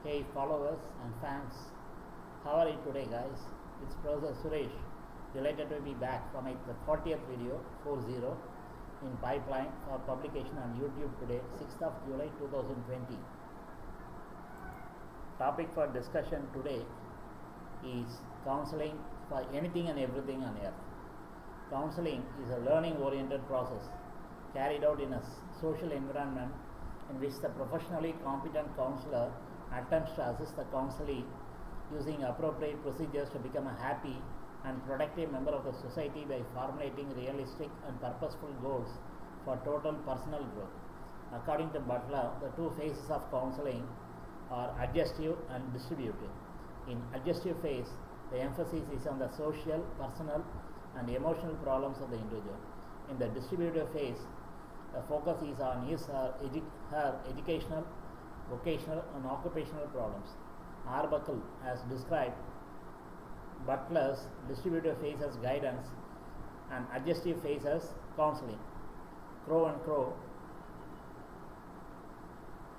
Hey followers and fans, how are you today guys? It's Professor Suresh, delighted to be back for my 40th video, 40, in pipeline for publication on YouTube today, 6th of July 2020. Topic for discussion today is counseling for anything and everything on earth. Counseling is a learning oriented process carried out in a social environment in which the professionally competent counselor attempts to assist the counselee using appropriate procedures to become a happy and productive member of the society by formulating realistic and purposeful goals for total personal growth. According to Butler, the two phases of counseling are adjunctive and distributive. In adjunctive phase, the emphasis is on the social, personal, and emotional problems of the individual. In the distributive phase, the focus is on his or her educational, vocational, and occupational problems. Arbuckle has described Butler's distributive phase as guidance and adjunctive phase as counseling. Crow and Crow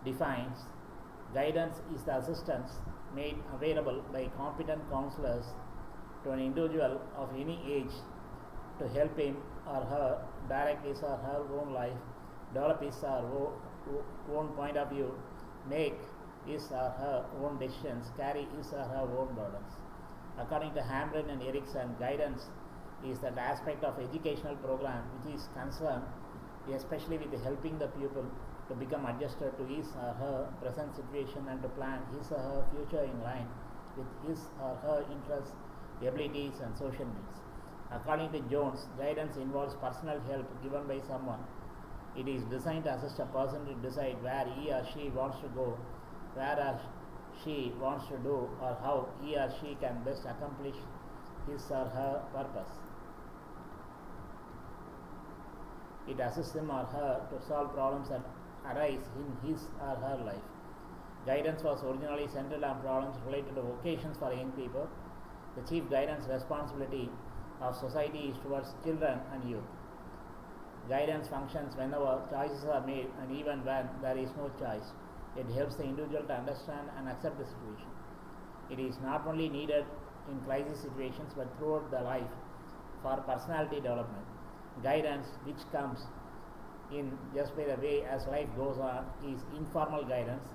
defines guidance is the assistance made available by competent counselors to an individual of any age to help him or her direct his or her own life, develop his or her own point of view, make his or her own decisions, carry his or her own burdens. According to Hamrin and Erickson, guidance is that aspect of educational program which is concerned especially with helping the pupil to become adjusted to his or her present situation and to plan his or her future in line with his or her interests, abilities, and social needs. According to Jones, guidance involves personal help given by someone. It is designed to assist a person to decide where he or she wants to go, where she wants to do, or how he or she can best accomplish his or her purpose. It assists him or her to solve problems that arise in his or her life. Guidance was originally centered on problems related to vocations for young people. The chief guidance responsibility of society is towards children and youth. Guidance functions whenever choices are made and even when there is no choice. It helps the individual to understand and accept the situation. It is not only needed in crisis situations but throughout the life for personality development. Guidance which comes in just by the way as life goes on is informal guidance.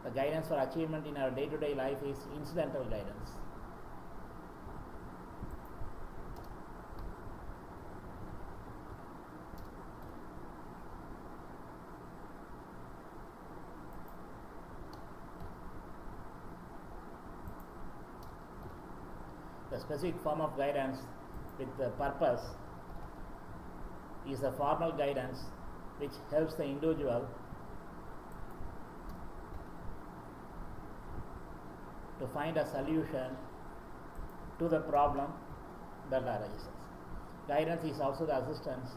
The guidance for achievement in our day-to-day life is incidental guidance. The specific form of guidance with the purpose is the formal guidance which helps the individual to find a solution to the problem that arises. Guidance is also the assistance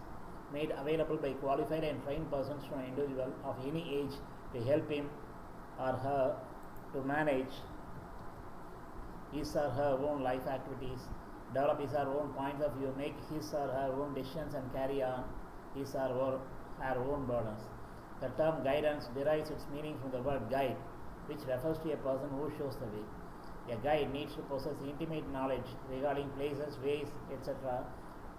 made available by qualified and trained persons to an individual of any age to help him or her to manage his or her own life activities, develop his or her own points of view, make his or her own decisions, and carry on his or her own burdens. The term guidance derives its meaning from the word guide, which refers to a person who shows the way. A guide needs to possess intimate knowledge regarding places, ways, etc.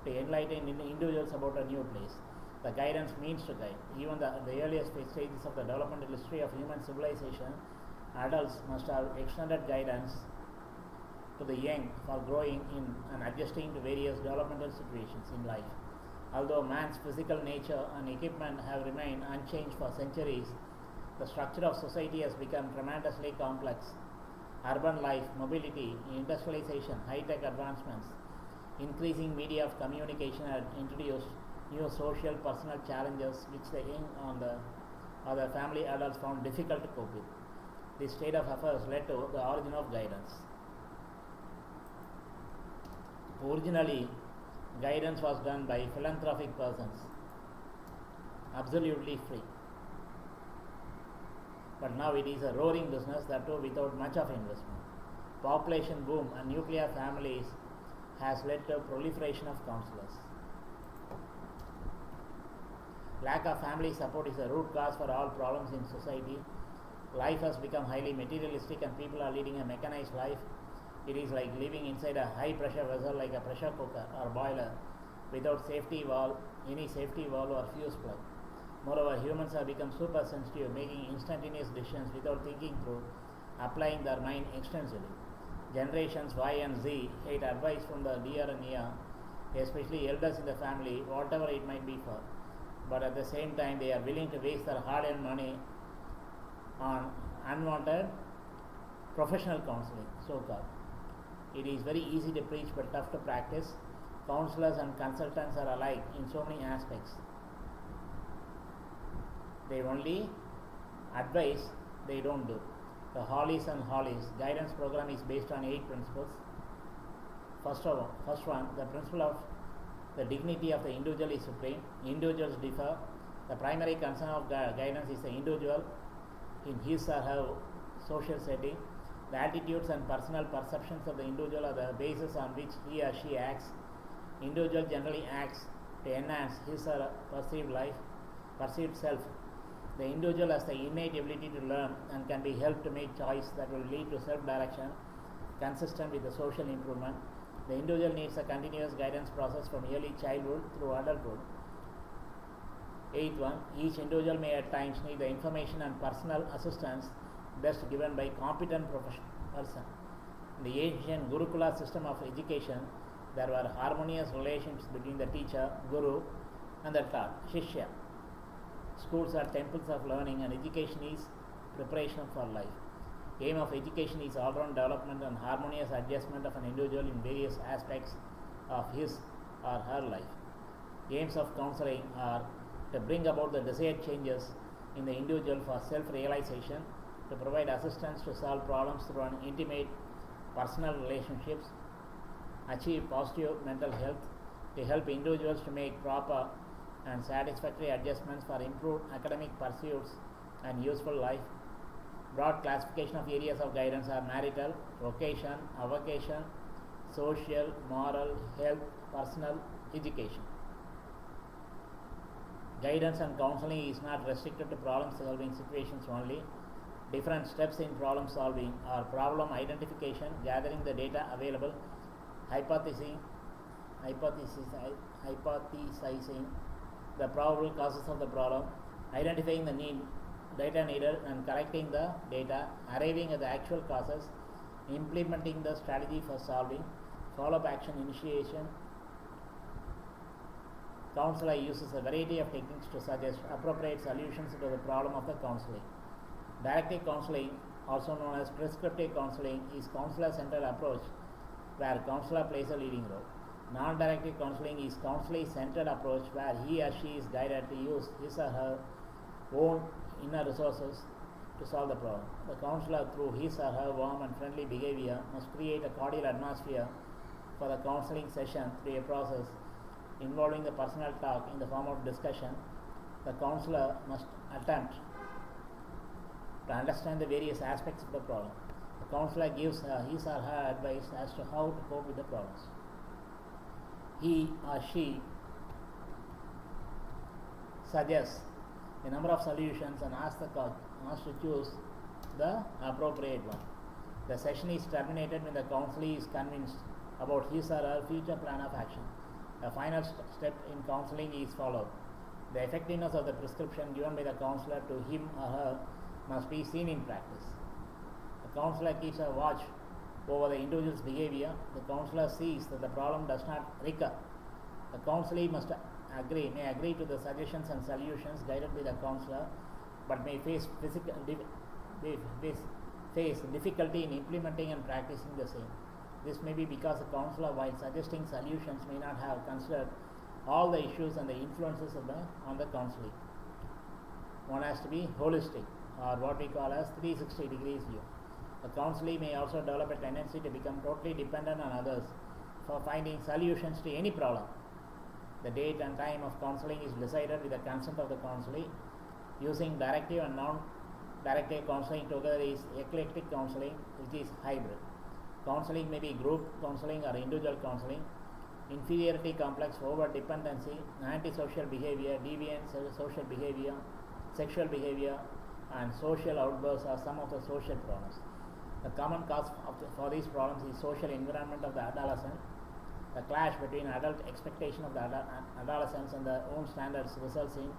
to enlighten individuals about a new place. The guidance means to guide. Even the earliest stages of the developmental history of human civilization, adults must have extended guidance to the young for growing in and adjusting to various developmental situations in life. Although man's physical nature and equipment have remained unchanged for centuries, the structure of society has become tremendously complex. Urban life, mobility, industrialization, high-tech advancements, increasing media of communication have introduced new social personal challenges which the young or the family adults found difficult to cope with. This state of affairs led to the origin of guidance. Originally, guidance was done by philanthropic persons, absolutely free. But now it is a roaring business, that too without much of investment. Population boom and nuclear families has led to proliferation of counselors. Lack of family support is a root cause for all problems in society. Life has become highly materialistic and people are leading a mechanized life. It is like living inside a high pressure vessel like a pressure cooker or boiler without any safety valve or fuse plug. Moreover, humans have become super sensitive, making instantaneous decisions without thinking through, applying their mind extensively. Generations Y and Z hate advice from the dear and near, especially elders in the family, whatever it might be for. But at the same time, they are willing to waste their hard-earned money on unwanted professional counseling, so-called. It is very easy to preach but tough to practice. Counselors and consultants are alike in so many aspects. They only advise, they don't do. The Hollies and Hollies guidance program is based on 8 principles. First one, the principle of the dignity of the individual is supreme. Individuals differ. The primary concern of guidance is the individual in his or her social setting. The attitudes and personal perceptions of the individual are the basis on which he or she acts. Individual generally acts to enhance his or her perceived self. The individual has the innate ability to learn and can be helped to make choice that will lead to self-direction consistent with the social improvement. The individual needs a continuous guidance process from early childhood through adulthood. 8th one, each individual may at times need the information and personal assistance best given by competent person. In the ancient Gurukula system of education, there were harmonious relationships between the teacher, Guru, and the taught, Shishya. Schools are temples of learning, and education is preparation for life. Aim of education is all-round development and harmonious adjustment of an individual in various aspects of his or her life. Aims of counseling are to bring about the desired changes in the individual for self-realization, to provide assistance to solve problems through an intimate personal relationships, achieve positive mental health, to help individuals to make proper and satisfactory adjustments for improved academic pursuits and useful life. Broad classification of areas of guidance are marital, vocation, avocation, social, moral, health, personal, education. Guidance and counseling is not restricted to problem-solving situations only. Different steps in problem solving are problem identification, gathering the data available, hypothesizing the probable causes of the problem, identifying the data needed and collecting the data, arriving at the actual causes, implementing the strategy for solving, follow-up action initiation. Counselor uses a variety of techniques to suggest appropriate solutions to the problem of the counseling. Directive counseling, also known as prescriptive counseling, is counselor-centered approach where counselor plays a leading role. Non-directive counseling is counselee-centered approach where he or she is guided to use his or her own inner resources to solve the problem. The counselor, through his or her warm and friendly behavior, must create a cordial atmosphere for the counseling session through a process involving the personal talk in the form of discussion. The counselor must attempt to understand the various aspects of the problem. The counselor gives his or her advice as to how to cope with the problems. He or she suggests a number of solutions and asks to choose the appropriate one. The session is terminated when the counselee is convinced about his or her future plan of action. A final step in counseling is followed. The effectiveness of the prescription given by the counselor to him or her must be seen in practice. The counselor keeps a watch over the individual's behavior. The counselor sees that the problem does not recur. The counselee may agree to the suggestions and solutions guided by the counselor, but may face difficulty in implementing and practicing the same. This may be because the counselor, while suggesting solutions, may not have considered all the issues and the influences on the counselee. One has to be holistic, or what we call as 360 degrees view. The counselee may also develop a tendency to become totally dependent on others for finding solutions to any problem. The date and time of counseling is decided with the consent of the counselee. Using directive and non-directive counseling together is eclectic counseling, which is hybrid. Counseling may be group counseling or individual counseling. Inferiority complex, over-dependency, antisocial behavior, deviant social behavior, sexual behavior and social outbursts are some of the social problems. The common cause for these problems is social environment of the adolescent. The clash between adult expectation of the adolescents and their own standards results in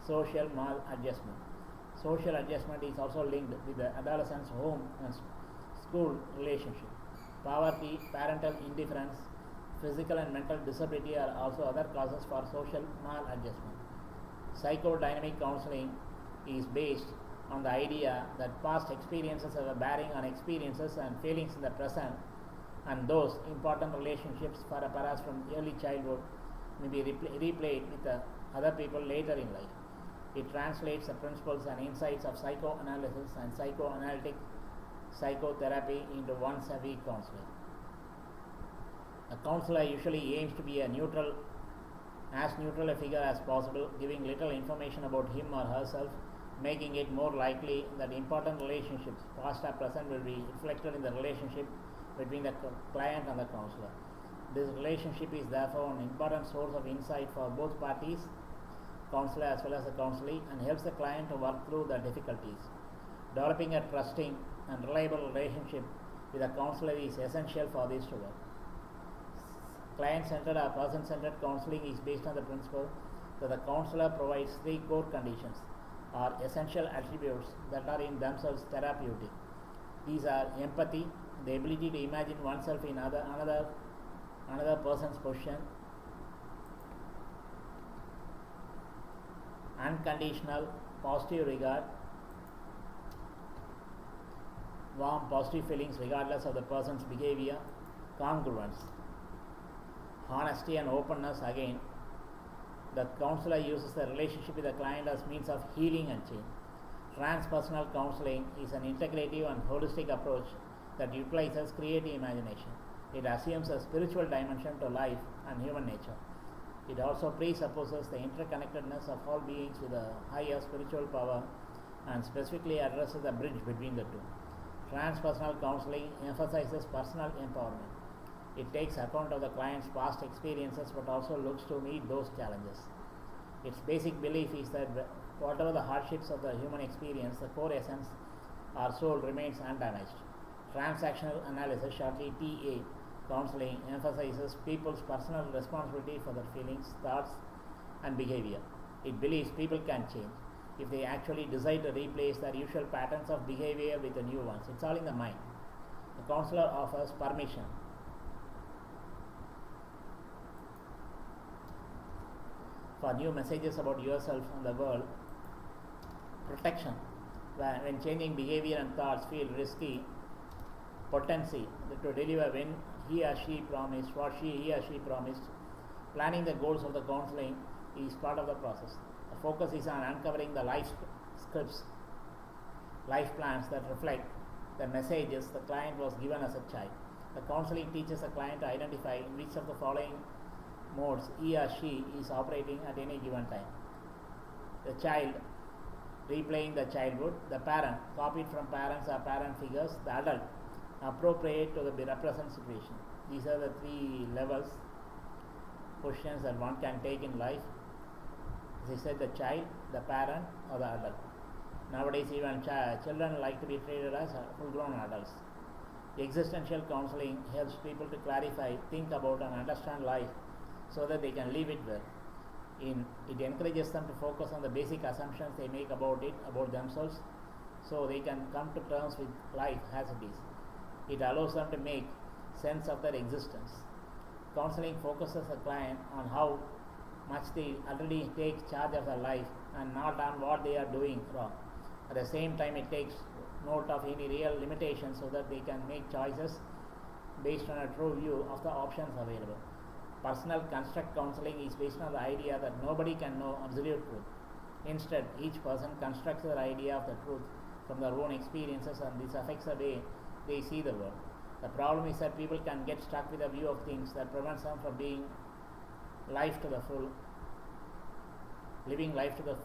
social maladjustment. Social adjustment is also linked with the adolescent's home and school relationship. Poverty, parental indifference, physical and mental disability are also other causes for social maladjustment. Psychodynamic counseling is based on the idea that past experiences have a bearing on experiences and feelings in the present, and those important relationships perhaps from early childhood may be replayed with other people later in life. It translates the principles and insights of psychoanalysis and psychoanalytic psychotherapy into once-a-week counseling. A counselor usually aims to be as neutral a figure as possible, giving little information about him or herself, making it more likely that important relationships, past or present, will be reflected in the relationship between the client and the counselor. This relationship is therefore an important source of insight for both parties, counselor as well as the counselee, and helps the client to work through the difficulties. Developing a trusting and reliable relationship with a counselor is essential for this to work. Client-centered or person-centered counseling is based on the principle that the counselor provides three core conditions or essential attributes that are in themselves therapeutic. These are empathy, the ability to imagine oneself in another person's position; unconditional positive regard, warm positive feelings regardless of the person's behavior; congruence, honesty and openness. Again, the counselor uses the relationship with the client as means of healing and change. Transpersonal counseling is an integrative and holistic approach that utilizes creative imagination. It assumes a spiritual dimension to life and human nature. It also presupposes the interconnectedness of all beings with a higher spiritual power and specifically addresses the bridge between the two. Transpersonal counseling emphasizes personal empowerment. It takes account of the client's past experiences but also looks to meet those challenges. Its basic belief is that whatever the hardships of the human experience, the core essence, our soul remains undamaged. Transactional analysis, shortly TA, counseling emphasizes people's personal responsibility for their feelings, thoughts, and behavior. It believes people can change if they actually decide to replace their usual patterns of behavior with the new ones. It's all in the mind. The counselor offers permission for new messages about yourself and the world, protection when changing behavior and thoughts feel risky, potency to deliver when he or she promised what he or she promised. Planning the goals of the counseling is part of the process. The focus is on uncovering the life scripts, life plans that reflect the messages the client was given as a child. The counseling teaches the client to identify in which of the following modes he or she is operating at any given time. The child, replaying the childhood; the parent, copied from parents or parent figures; the adult, appropriate to the represent situation. These are the three levels, positions that one can take in life. As I said, the child, the parent, or the adult. Nowadays even children like to be treated as full-grown adults. Existential counseling helps people to clarify, think about and understand life so that they can live it well. It encourages them to focus on the basic assumptions they make about it, about themselves, so they can come to terms with life as it is. It allows them to make sense of their existence. Counseling focuses the client on how much they already take charge of their life and not on what they are doing wrong. At the same time, it takes note of any real limitations so that they can make choices based on a true view of the options available. Personal construct counseling is based on the idea that nobody can know absolute truth. Instead, each person constructs their idea of the truth from their own experiences, and this affects the way they see the world. The problem is that people can get stuck with a view of things that prevents them from living life to the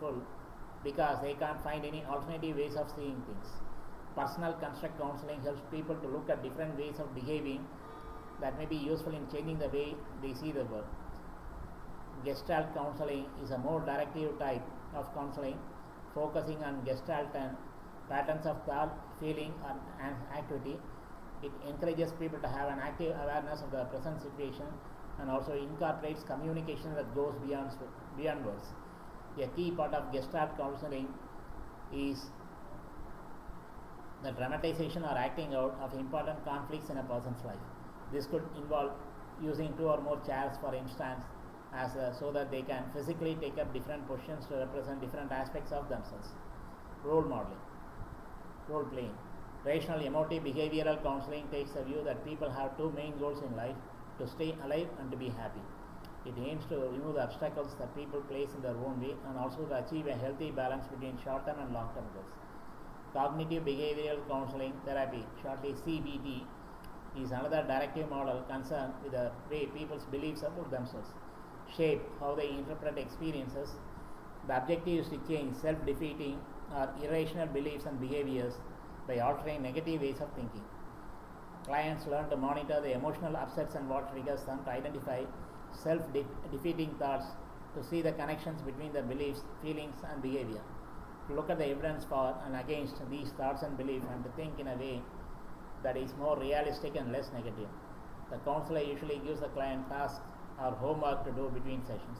full, because they can't find any alternative ways of seeing things. Personal construct counseling helps people to look at different ways of behaving that may be useful in changing the way they see the world. Gestalt counseling is a more directive type of counseling, focusing on Gestalt and patterns of thought, feeling, and activity. It encourages people to have an active awareness of the present situation and also incorporates communication that goes beyond words. A key part of Gestalt counseling is the dramatization or acting out of important conflicts in a person's life. This could involve using two or more chairs, for instance, so that they can physically take up different positions to represent different aspects of themselves. Role modeling, role playing. Rational emotive behavioral counseling takes the view that people have two main goals in life: to stay alive and to be happy. It aims to remove the obstacles that people place in their own way and also to achieve a healthy balance between short-term and long-term goals. Cognitive behavioral counseling therapy, shortly CBT, is another directive model concerned with the way people's beliefs about themselves shape how they interpret experiences. The objective is to change self-defeating or irrational beliefs and behaviors by altering negative ways of thinking. Clients learn to monitor the emotional upsets and what triggers them, to identify self-defeating thoughts, to see the connections between the beliefs, feelings, and behavior, to look at the evidence for and against these thoughts and beliefs, and to think in a way that is more realistic and less negative. The counselor usually gives the client tasks or homework to do between sessions.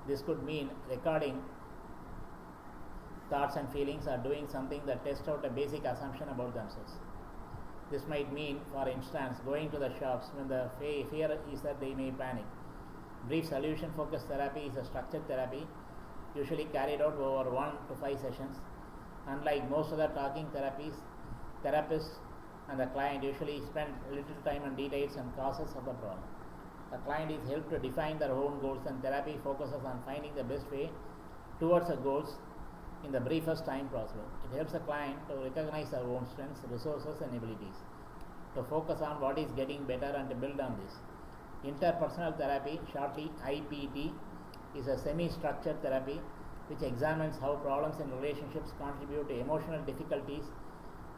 This could mean recording thoughts and feelings or doing something that tests out a basic assumption about themselves. This might mean, for instance, going to the shops when the fear is that they may panic. Brief solution-focused therapy is a structured therapy, usually carried out over 1 to 5 sessions. Unlike most other talking therapies, therapists and the client usually spend little time on details and causes of the problem. The client is helped to define their own goals, and therapy focuses on finding the best way towards the goals in the briefest time possible. It helps the client to recognize their own strengths, resources, and abilities, to focus on what is getting better and to build on this. Interpersonal therapy, shortly IPT, is a semi-structured therapy which examines how problems in relationships contribute to emotional difficulties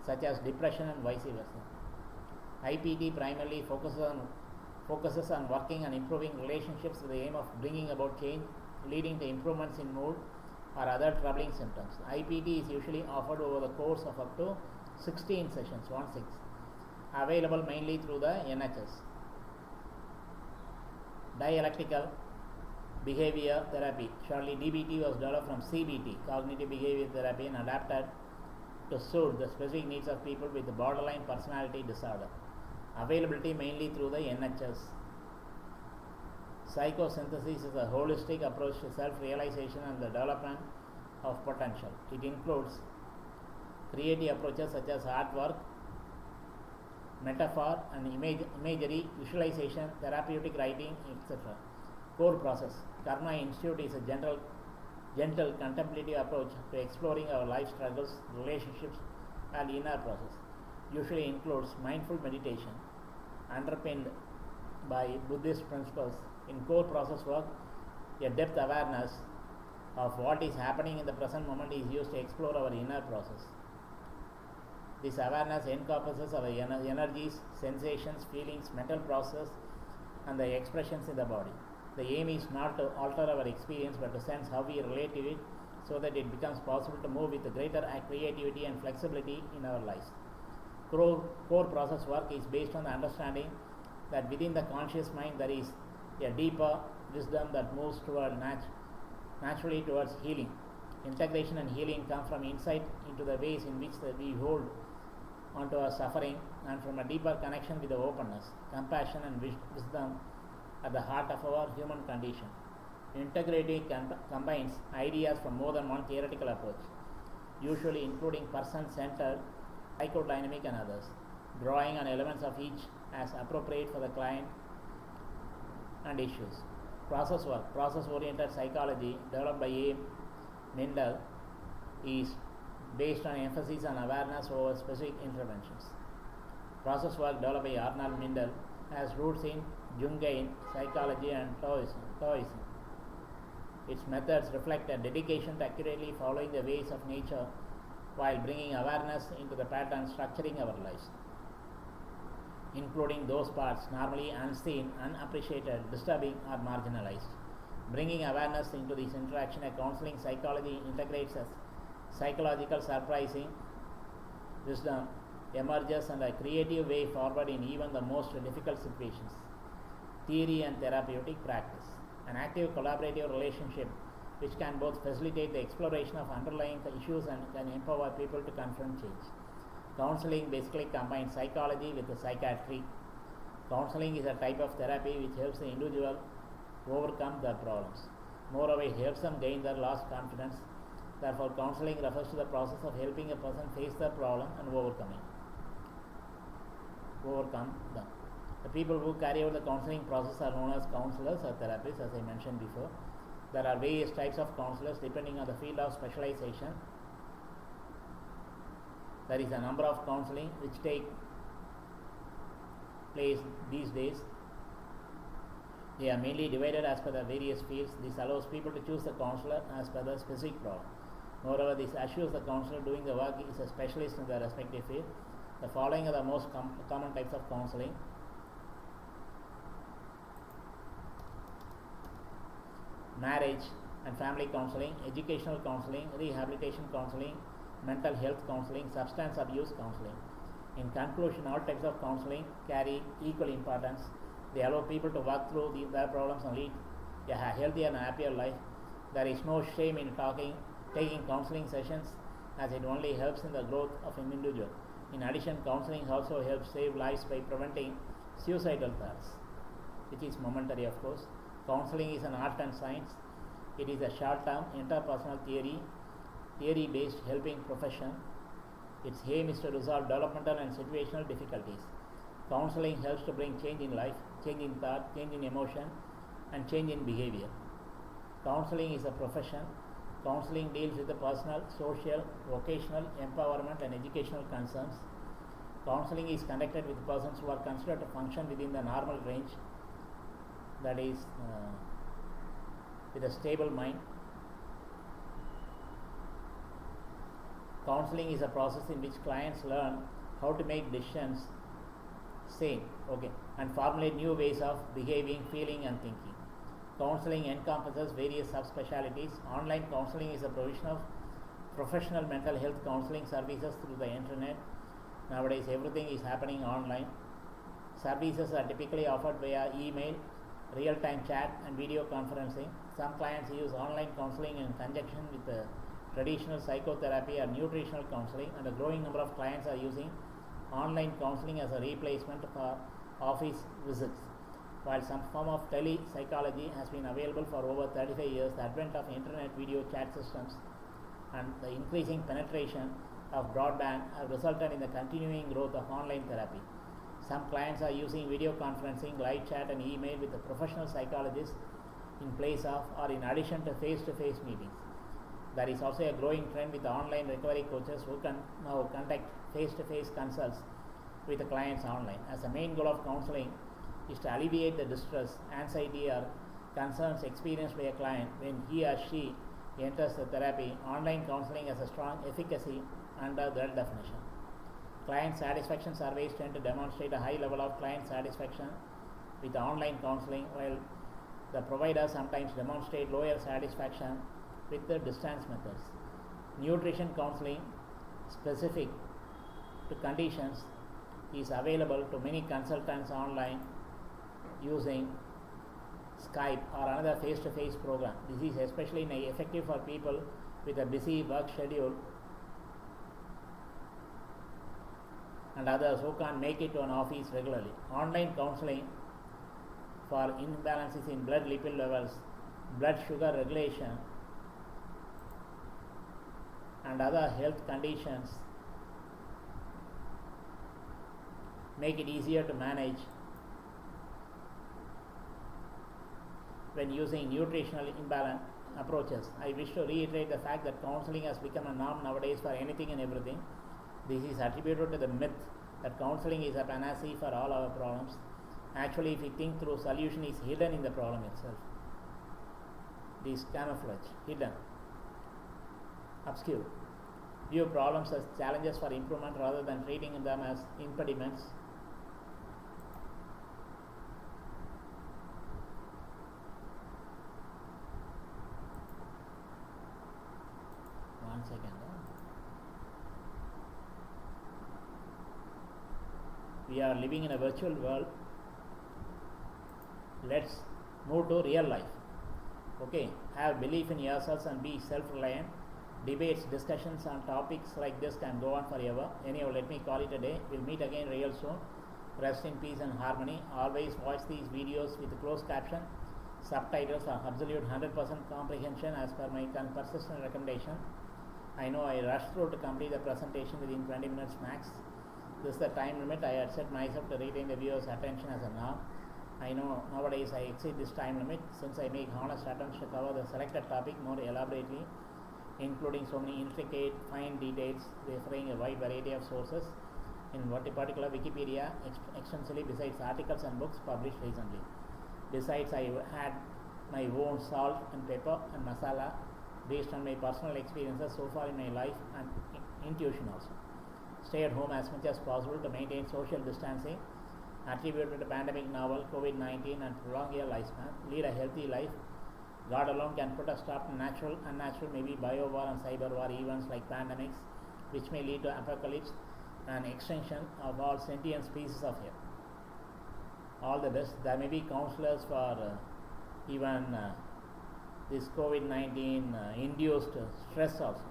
such as depression and vice versa. IPT primarily focuses on working and improving relationships with the aim of bringing about change, leading to improvements in mood or other troubling symptoms. IPT is usually offered over the course of up to 16 sessions, 1/6, available mainly through the NHS. Dialectical behavior therapy, shortly DBT, was developed from CBT, cognitive behavior therapy, and adapted to suit the specific needs of people with borderline personality disorder. Availability mainly through the NHS. Psychosynthesis is a holistic approach to self-realization and the development of potential. It includes creative approaches such as artwork, metaphor and imagery, visualization, therapeutic writing, etc. Core process. Karma Institute is a gentle contemplative approach to exploring our life struggles, relationships, and inner process. Usually includes mindful meditation underpinned by Buddhist principles. In core process work, a depth awareness of what is happening in the present moment is used to explore our inner process. This awareness encompasses our energies, sensations, feelings, mental process, and the expressions in the body. The aim is not to alter our experience but to sense how we relate to it so that it becomes possible to move with greater creativity and flexibility in our lives. Core process work is based on the understanding that within the conscious mind there is a deeper wisdom that moves naturally towards healing. Integration and healing come from insight into the ways in which we hold onto our suffering and from a deeper connection with the openness, compassion, and wisdom at the heart of our human condition. Integrity combines ideas from more than one theoretical approach, usually including person-centered, psychodynamic, and others, drawing on elements of each as appropriate for the client and issues. Process work, process-oriented psychology developed by A. Mindel, is based on emphasis on awareness over specific interventions. Process work developed by Arnold Mindel has roots in Jungian psychology and Taoism. Its methods reflect a dedication to accurately following the ways of nature while bringing awareness into the pattern structuring our lives, including those parts normally unseen, unappreciated, disturbing, or marginalized. Bringing awareness into this interaction, a counseling psychology integrates a psychological surprising wisdom emerges and a creative way forward in even the most difficult situations. Theory and therapeutic practice. An active collaborative relationship which can both facilitate the exploration of underlying issues and can empower people to confront change. Counseling basically combines psychology with the psychiatry. Counseling is a type of therapy which helps the individual overcome their problems. Moreover, it helps them gain their lost confidence. Therefore, counseling refers to the process of helping a person face the problem and overcome them. The people who carry out the counseling process are known as counselors or therapists, as I mentioned before. There are various types of counselors depending on the field of specialization. There is a number of counseling which take place these days. They are mainly divided as per the various fields. This allows people to choose the counselor as per the specific problem. Moreover, this assures the counselor doing the work is a specialist in their respective field. The following are the most common types of counseling. Marriage and family counseling, educational counseling, rehabilitation counseling, mental health counseling, substance abuse counseling. In conclusion, all types of counseling carry equal importance. They allow people to work through their problems and lead a healthier and happier life. There is no shame in taking counseling sessions, as it only helps in the growth of an individual. In addition, counseling also helps save lives by preventing suicidal thoughts, which is momentary, of course. Counseling is an art and science. It is a short-term interpersonal theory-based helping profession. Its aim is to resolve developmental and situational difficulties. Counseling helps to bring change in life, change in thought, change in emotion, and change in behavior. Counseling is a profession. Counseling deals with the personal, social, vocational, empowerment, and educational concerns. Counseling is conducted with persons who are considered to function within the normal range, that is, with a stable mind. Counseling is a process in which clients learn how to make decisions and formulate new ways of behaving, feeling, and thinking. Counseling encompasses various subspecialties. Online counseling is a provision of professional mental health counseling services through the internet. Nowadays, everything is happening online. Services are typically offered via email, real-time chat, and video conferencing. Some clients use online counseling in conjunction with traditional psychotherapy or nutritional counseling, and a growing number of clients are using online counseling as a replacement for office visits. While some form of telepsychology has been available for over 35 years, the advent of internet video chat systems and the increasing penetration of broadband have resulted in the continuing growth of online therapy. Some clients are using video conferencing, live chat, and email with a professional psychologist in place of or in addition to face-to-face meetings. There is also a growing trend with online recovery coaches who can now conduct face-to-face consults with the clients online. As the main goal of counseling is to alleviate the distress, anxiety, or concerns experienced by a client when he or she enters the therapy, online counseling has a strong efficacy under that definition. Client satisfaction surveys tend to demonstrate a high level of client satisfaction with online counseling, while the providers sometimes demonstrate lower satisfaction with the distance methods. Nutrition counseling specific to conditions is available to many consultants online using Skype or another face-to-face program. This is especially effective for people with a busy work schedule and others who can't make it to an office regularly. Online counseling for imbalances in blood lipid levels, blood sugar regulation, and other health conditions make it easier to manage when using nutritional imbalance approaches. I wish to reiterate the fact that counseling has become a norm nowadays for anything and everything. This is attributed to the myth that counseling is a panacea for all our problems. Actually, if we think through, solution is hidden in the problem itself. This camouflage, hidden, obscure. View problems as challenges for improvement rather than treating them as impediments. One second. We are living in a virtual world. Let's move to real life. Okay, have belief in yourselves and be self-reliant. Debates, discussions on topics like this can go on forever. Anyhow, let me call it a day. We'll meet again real soon. Rest in peace and harmony. Always watch these videos with closed caption, subtitles or absolute 100% comprehension as per my persistent recommendation. I know I rushed through to complete the presentation within 20 minutes max. This is the time limit I had set myself to retain the viewer's attention as a norm. I know nowadays I exceed this time limit since I make honest attempts to cover the selected topic more elaborately, including so many intricate, fine details referring a wide variety of sources, in particular Wikipedia extensively, besides articles and books published recently. Besides, I had my own salt and pepper and masala based on my personal experiences so far in my life and intuition also. Stay at home as much as possible to maintain social distancing attributed to the pandemic novel COVID-19 and prolong your lifespan. Lead a healthy life. God alone can put a stop to natural, unnatural, maybe bio-war and cyber war events like pandemics, which may lead to apocalypse and extinction of all sentient species of Earth. All the best. There may be counselors for even this COVID-19 induced stress also.